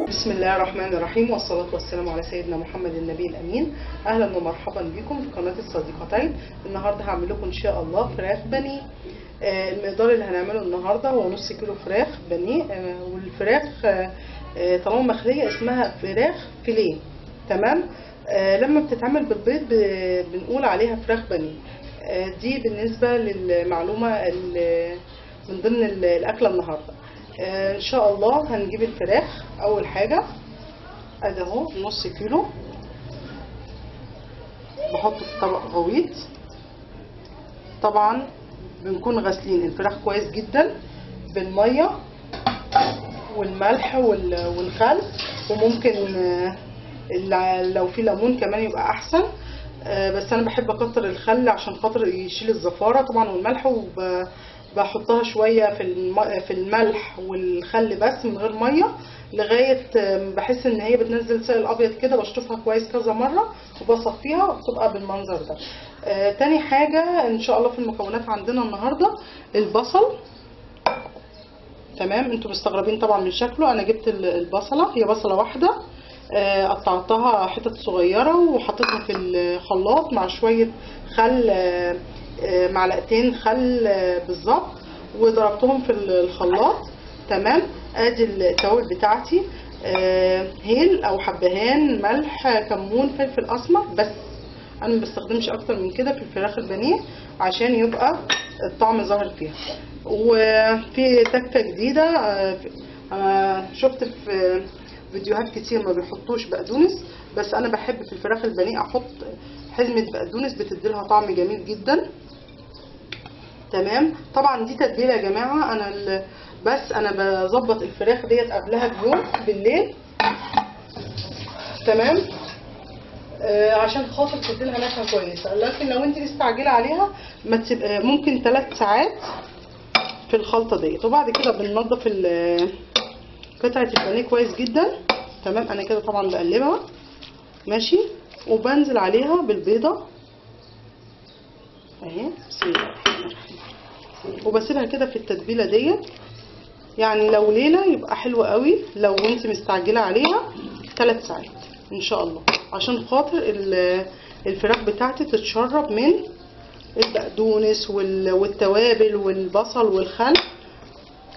بسم الله الرحمن الرحيم، والصلاة والسلام على سيدنا محمد النبي الأمين. أهلا ومرحبا بكم في قناة الصديقتين. النهاردة هعمل لكم إن شاء الله فراخ بانيه. المقدار اللي هنعمله النهاردة هو نص كيلو فراخ بانيه، والفراخ طالما مخلية اسمها فراخ فيليه. تمام. لما بتتعمل بالبيض بنقول عليها فراخ بانيه. دي بالنسبة للمعلومة من ضمن الأكلة النهاردة. ان شاء الله هنجيب الفراخ. اول حاجه ادي اهو نص كيلو، بحطه في طبق غويط. طبعا بنكون غاسلين الفراخ كويس جدا بالميه والملح والخل، وممكن لو في ليمون كمان يبقى احسن، بس انا بحب اكتر الخل عشان خاطر يشيل الزفاره طبعا، والملح بحطها شويه في الملح والخل بس من غير ميه، لغايه بحس ان هي بتنزل سائل ابيض كده، بشطفها كويس كذا مره وبصفيها وبتبقى بالمنظر ده. تاني حاجه ان شاء الله في المكونات عندنا النهارده البصل. تمام. انتوا مستغربين طبعا من شكله. انا جبت البصله، هي بصله واحده، قطعتها حتت صغيره وحطيتها في الخلاط مع شويه خل، معلقتين خل بالظبط، وضربتهم في الخلاط. تمام. ادي التوابل بتاعتي، هيل او حبهان، ملح، كمون، فلفل اسمر بس. انا ما بستخدمش اكتر من كده في الفراخ البانيه عشان يبقى الطعم ظاهر فيها. وفي تكه جديده، شفت في فيديوهات كتير ما بيحطوش بقدونس، بس انا بحب في الفراخ البانيه احط حزمه بقدونس، بتديلها طعم جميل جدا. تمام. طبعا دي تتبيله يا جماعه، بس انا بظبط الفراخ ديت قبلها بيوم بالليل. تمام. عشان خاطر تديلها نكهه كويسه، لكن لو انت مستعجله عليها ما تبقى ممكن 3 ساعات في الخلطه ديت. وبعد كده بننضف قطعه البانيه كويس جدا. تمام. انا كده طبعا بقلبها ماشي، وبنزل عليها بالبيضه اهي، بسم الله الرحمن الرحيم، وبسيبها كده في التتبيله ديت. يعني لو ليله يبقى حلو قوي، لو انت مستعجله عليها 3 ساعات ان شاء الله، عشان خاطر الفراخ بتاعتي تتشرب من البقدونس والتوابل والبصل والخل،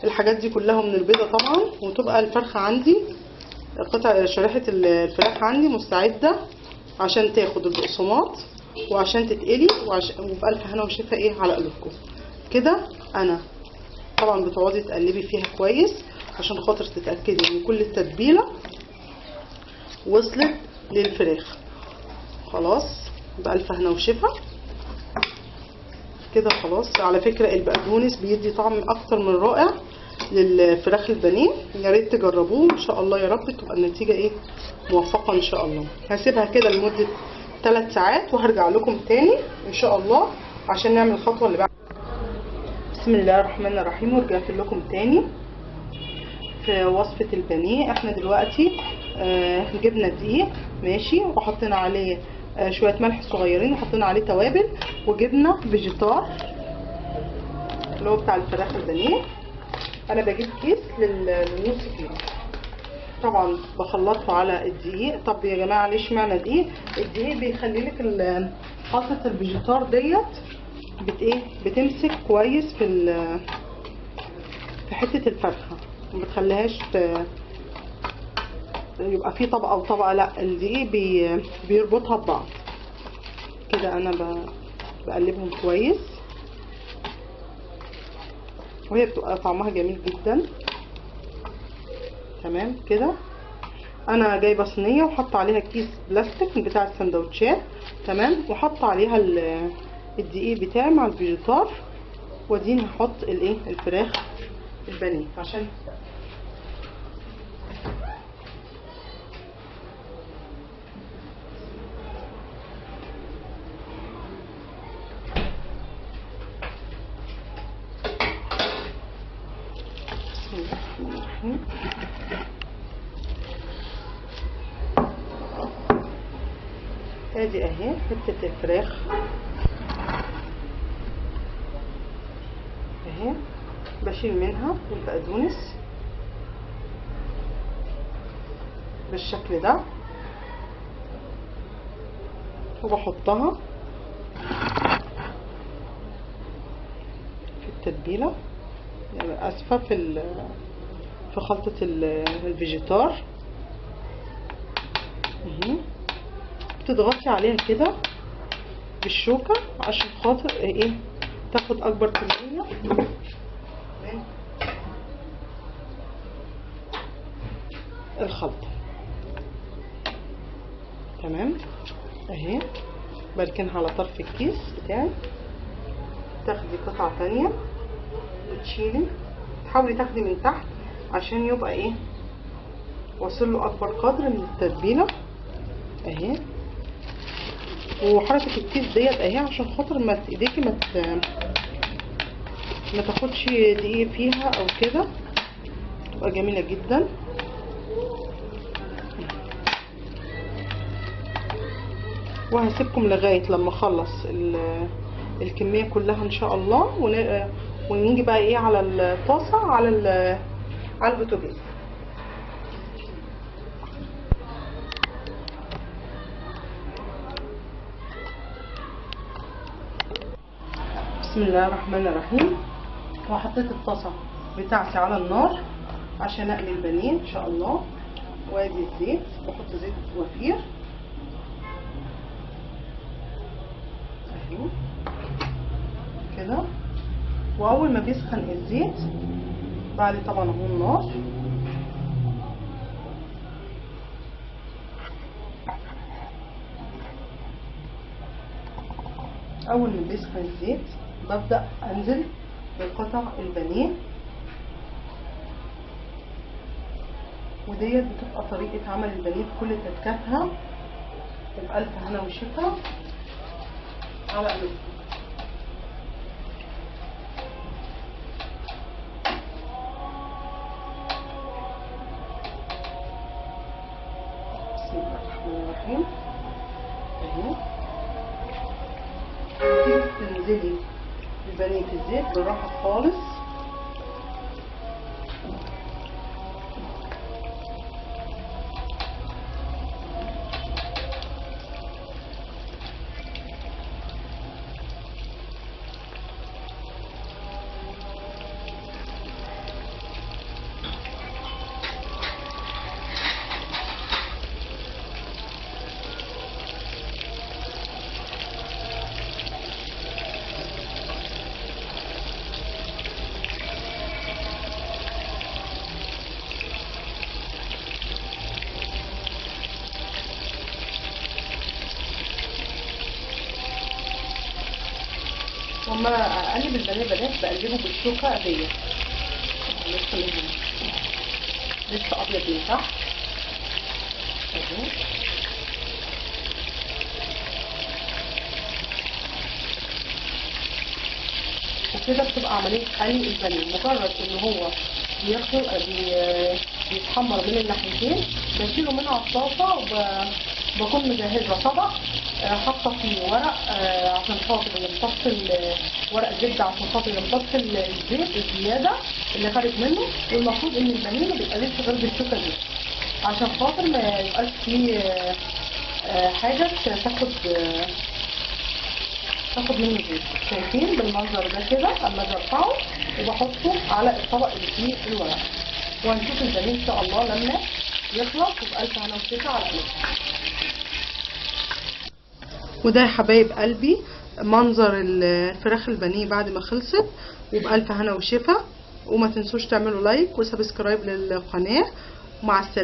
الحاجات دي كلها من البيضه طبعا، وتبقى الفرخه عندي شريحه الفراخ عندي مستعده عشان تاخد البقسماط وعشان تتقلي، وبألف هنا وشفا على قلوبكم كده. انا طبعا بتقعدي تقلبي فيها كويس عشان خاطر تتاكدي ان كل التتبيله وصلت للفراخ. خلاص بألف هنا وشفا كده. خلاص. على فكره البقدونس بيدي طعم اكتر من رائع للفراخ البانيه، يا ريت تجربوه ان شاء الله، يا رب تبقى النتيجه موفقه ان شاء الله. هسيبها كده لمده 3 ساعات وهرجع لكم تاني ان شاء الله عشان نعمل الخطوه اللي بعد. بسم الله الرحمن الرحيم، ورجعت لكم تاني في وصفه البانيه. احنا دلوقتي جبنا دقيق ماشي، وحطينا عليه شويه ملح صغيرين، وحطينا عليه توابل، وجبنا فيجيتار اللي هو بتاع الفراخ البانيه. انا بجيب كيس للنص كيلو، طبعا بخلطه على الدقيق. طب يا جماعه ليش معنى دقيق؟ الدقيق بيخلي لك خلطه الفيجيتار ديت بتمسك كويس في حته الفرخه، ما بتخليهاش يبقى في طبقه وطبقه، لا الدقيق بيربطها ببعض كده. انا بقلبهم كويس، وهي بتبقى طعمها جميل جدا. تمام كده. انا جايبه صينيه وحط عليها كيس بلاستيك من بتاع السندوتشات. تمام. وحط عليها الدقيق بتاعي مع الفيجيتار، واديني هحط الفراخ البانيه عشان بسم الله الرحمن الرحيم. ادي اهي حته الفراخ اهي، بشيل منها البقدونس بالشكل ده، وبحطها في التتبيله، يعني اسفه في خلطه الفيجيتار اهي. بتضغطي عليها كده بالشوكه عشان خاطر ايه تاخد اكبر كميه من الخلطه. تمام اهي. بركنها على طرف الكيس بتاعي. تاخدي قطعه تانية وتشيلي، تحاولي تاخدي من تحت عشان يبقى ايه واصل له اكبر قدر من التتبيله اهي. وحركه الكيس ديت اهي عشان خاطر ما ايديكي ما تاخدش دقيق فيها او كده، تبقى جميله جدا. وهسيبكم لغايه لما اخلص الكميه كلها ان شاء الله، ونيجي بقى ايه على الطاسه على البوتاجاز. بسم الله الرحمن الرحيم. وحطيت الطاسه بتاعتي على النار عشان اقلي البانيه ان شاء الله. وادي الزيت، بحط زيت وفير اهو كده. واول ما بيسخن الزيت بعد طبعا اهو النار، اول ما بيسخن الزيت ببدأ انزل بقطع البانيه، وديت بتبقى طريقة عمل البانيه بكل تكاتها. بألف هنا وشفا على قلوبكم. بسم الله الرحمن الرحيم اهو. تنزلي البانيه في الزيت بالراحة خالص. وما اقلب البانيه بنات بقلبه بالشوكه ديت لسه من هنا، لسه ابيض من تحت اهو. وكده بتبقى عمليه قلي البانيه. مجرد ان هو بيتحمر من الناحيتين بشيله منها على الطاسه، وبكون مجهزه طبق حاطه فيه ورق عشان خاطر يمتص ورق الزبده، عشان خاطر يمتص الزيت الزياده اللي خارج منه. والمفروض ان البانيه ما بيتقلبش غير بالشوكه دي عشان خاطر ما يبقاش فيه حاجه تاخد منه زيت. شايفين بالمنظر ده كده. اما اجي ارفعه وبحطه على الطبق اللي فيه الورق. وهنشوف البانيه ان شاء الله لما يخلص. وبألف هنا وشفا على قلبكم. وده يا حبايب قلبي منظر الفراخ البانيه بعد ما خلصت. وبألف هنا وشفا. وما تنسوش تعملوا لايك وسبسكرايب للقناه. ومع السلامه.